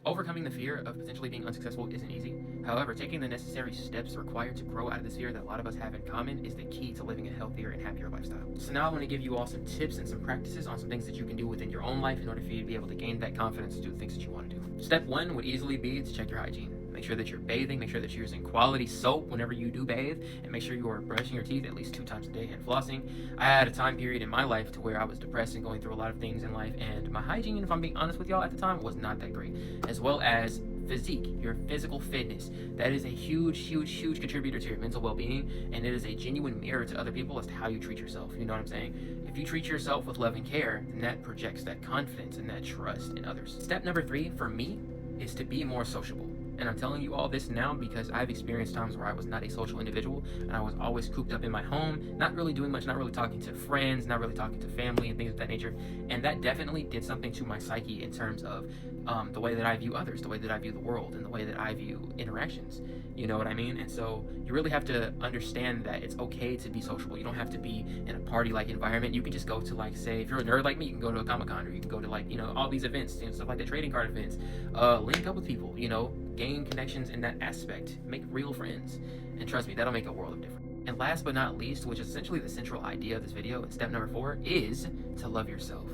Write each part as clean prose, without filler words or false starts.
Overcoming the fear of potentially being unsuccessful isn't easy. However, taking the necessary steps required to grow out of this fear that a lot of us have in common is the key to living a healthier and happier lifestyle. So now I want to give you all some tips and some practices on some things that you can do within your own life in order for you to be able to gain that confidence to do the things that you want to do. Step one would easily be to check your hygiene. Make sure that you're bathing, make sure that you're using quality soap whenever you do bathe, and make sure you are brushing your teeth at least 2 times a day and flossing. I had a time period in my life to where I was depressed and going through a lot of things in life, and my hygiene, if I'm being honest with y'all at the time, was not that great. As well as physique, your physical fitness. That is a huge contributor to your mental well-being, and it is a genuine mirror to other people as to how you treat yourself. You know what I'm saying? If you treat yourself with love and care, then that projects that confidence and that trust in others. Step number 3 for me is to be more sociable. And I'm telling you all this now because I've experienced times where I was not a social individual and I was always cooped up in my home, not really doing much, not really talking to friends, not really talking to family and things of that nature. And that definitely did something to my psyche in terms of the way that I view others, the way that I view the world, and the way that I view interactions. You know what I mean? And so you really have to understand that it's okay to be sociable. You don't have to be in a party-like environment. You can just go to, like, say, if you're a nerd like me, you can go to a Comic-Con, or you can go to, like, you know, all these events and stuff like the trading card events. Link up with people, you know, gain connections in that aspect, make real friends, and trust me, that'll make a world of difference. And last but not least, which is essentially the central idea of this video, and step number 4, is to love yourself.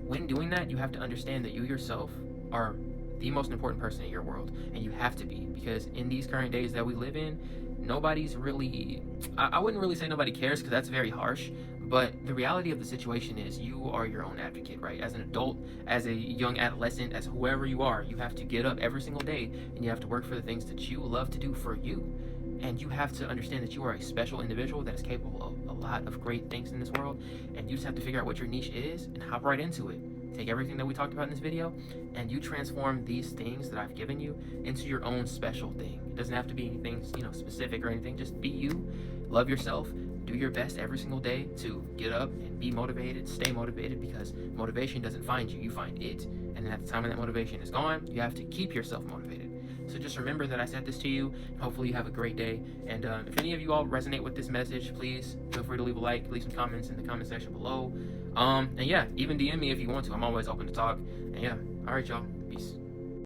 When doing that, you have to understand that you yourself are the most important person in your world, and you have to be, because in these current days that we live in, nobody's really, I wouldn't really say nobody cares, because that's very harsh, but the reality of the situation is you are your own advocate, right? As an adult, as a young adolescent, as whoever you are, you have to get up every single day, and you have to work for the things that you love to do for you. And you have to understand that you are a special individual that is capable of a lot of great things in this world, and you just have to figure out what your niche is and hop right into it. Take everything that we talked about in this video, and you transform these things that I've given you into your own special thing. It doesn't have to be anything, you know, specific or anything. Just be you, love yourself, do your best every single day to get up and be motivated, stay motivated, because motivation doesn't find you, you find it. And then at the time when that motivation is gone, you have to keep yourself motivated. So just remember that I said this to you, and hopefully you have a great day. And if any of you all resonate with this message, please feel free to leave a like, leave some comments in the comment section below. And yeah, even DM me if you want to. I'm always open to talk. And yeah, all right, y'all. Peace.